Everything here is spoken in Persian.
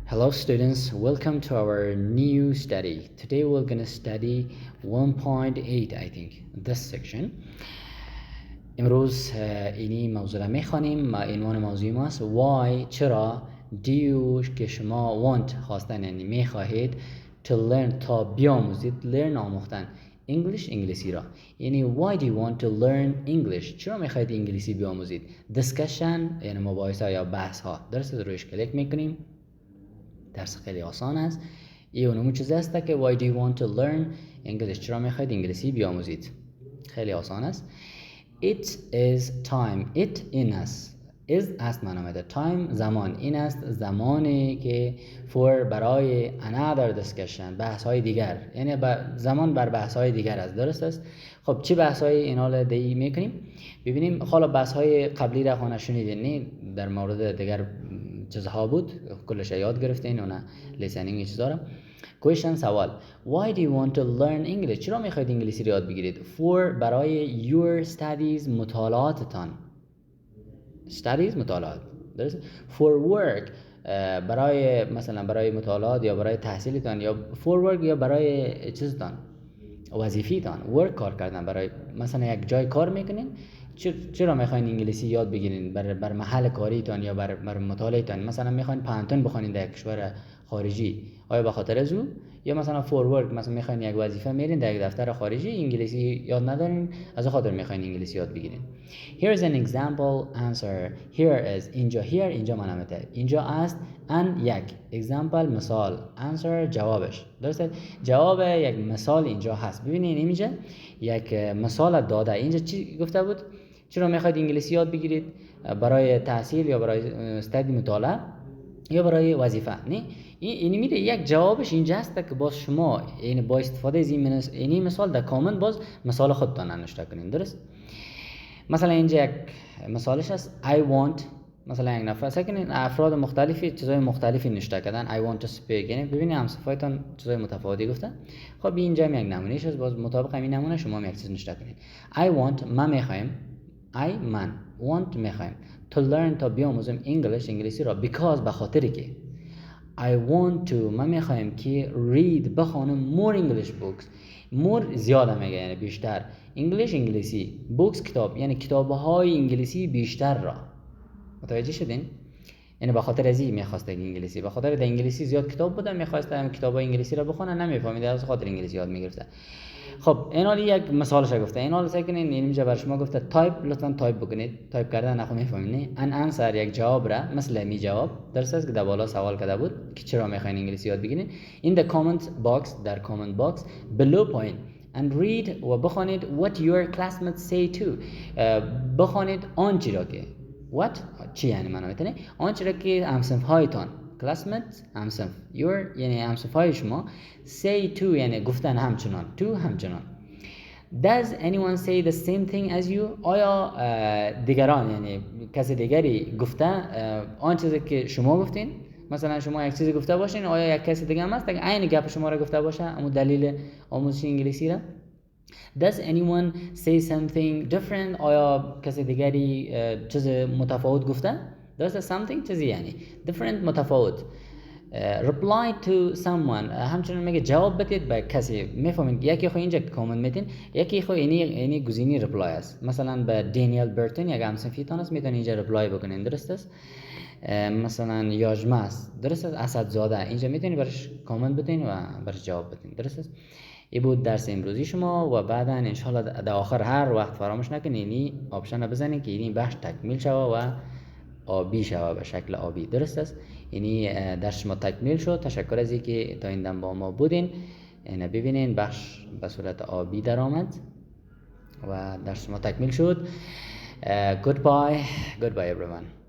Hello students, welcome to our new study. Today we're going to study 1.8 I think this section. امروز اینی موضوع را میخوانیم. عنوان موضوع ماست why چرا do you که شما want خواستن یعنی میخواهید to learn تا بیاموزید learn آموختن English انگلیسی را یعنی why do you want to learn English چرا میخواهید انگلیسی بیاموزید discussion یعنی مباحثه یا بحث ها درسته روش کلیک میکنیم. درس خیلی آسان است. این اونمون چیزی است که why do you want to learn English چرا میخواید انگلیسی بیاموزید خیلی آسان است. It is time it این است is است معنی میده time زمان این است زمانی که for برای another discussion بحث های دیگر یعنی زمان بر بحث های دیگر است درست است. خب چه بحث های اینا دی میکنیم ببینیم. حالا بحث های قبلی را خانه شنیدین نه در مورد دیگر چیزها بود کلش یاد گرفتین اونا لیسنینگ چیزا رو. question سوال why do you want to learn English چرا میخواید انگلیسی رو یاد بگیرید. for برای your studies مطالعاتتان studies مطالعات درست. for work برای مثلا برای مطالعات یا برای تحصیلتان یا for work یا برای چیزتان وظیفیتان work کار کردن برای مثلا یک جای کار میکنین چرا میخواین انگلیسی یاد بگیرین بر محل کاریتان یا بر مطالعهتان مثلا میخواین پانتون بخونین در کشور خارجی آیا به خاطر از او یا مثلا فور ورک مثلا میخواین یک وظیفه میرین در یک دفتر خارجی انگلیسی یاد ندارین از خاطر میخواین انگلیسی یاد بگیرین. Here is an example answer. Here is اینجا معنی اینجا است ان یک example مثال answer جوابش درسته. جواب یک مثال اینجا هست. ببینین اینجا یک مثال داده. اینجا چی گفته بود چرا میخواید انگلیسی یاد بگیرید برای تحصیل یا برای استادی مطالعه یا برای وظیفه نه این میده یک جوابش اینجا است که باز شما یعنی با استفاده از این مثال در کامنت باز مثال خودتان نوشته کنین درست. مثلا اینجا یک مثالش است I want مثلا یک نفر سکنین افراد مختلفی چیزای مختلفی نوشته کردن I want to speak یعنی ببینید همصفایتان چیزای متفاوتی گفته. خب اینجا یک نمونهش است باز مطابق همین نمونه شما یک چیز نوشته کنین. I want من میخوایم من want میخوایم to learn تا بیاموزم انگلیسی را because به خاطری که I want to من میخوایم که read بخوانم more English books more زیاده میگه یعنی بیشتر انگلیسی books کتاب یعنی کتاب‌های انگلیسی بیشتر را متوجه شدین یعنی به خاطر از این میخواسته انگلیسی به خاطر در انگلیسی زیاد کتاب بودم میخواسته هم کتابای انگلیسی را بخونه نمیفهمید از خاطر انگلیسی یاد میگرفته. خب اینا یک مثالش گفته اینا سکنین اینجا بر شما گفته تایپ لطفا تایپ بکنید تایپ کردن نخو میفهمید ان انسر یک جواب را مثل می جواب درست است که در بالا سوال کرده بود که چرا میخواین انگلیسی یاد بگیرید in the comment box در comment box below point and read و بخونید what your classmates say too بخونید آنچه را که what چی یعنی معنی میتونه آنچه را که همصنف هایتان classmates همصنف your یعنی همصنف های شما say to یعنی گفتن همچنان to همچنان. Does anyone say the same thing as you آیا دیگران یعنی کسی دیگری گفته آن چیزی که شما گفتین مثلا شما یک چیزی گفته باشین آیا یک کسی دیگه هم هست که عین گپ شما را گفته باشه اما دلیل آموزش انگلیسی را. Does anyone say something different آیا کسی دیگری چیز متفاوت گفته درست something چیزی یعنی different متفاوت. reply to someone همچنین میگه جواب بدید به کسی میفهمید یکی خو اینجا کامنت میتین یکی خو اینی گزینه ریپلای است مثلا به دانیل برتون یک همصنفیتان است میتونید اینجا ریپلای بکنین درست است. مثلا یاجمه است درست است اسدزاده اینجا میتونید برش کامنت بدین و برش جواب بدین درست است. این بود درس امروزی شما و بعدا ان شاء الله در آخر هر وقت فراموش نکنید اینی آپشن بزنید که این بخش تکمیل شود و آبی شود به شکل آبی درست است. یعنی درس شما تکمیل شد. تشکر از اینکه تا این دم با ما بودین. اینو ببینین بخش به صورت آبی در آمد و درس شما تکمیل شد. Goodbye everyone.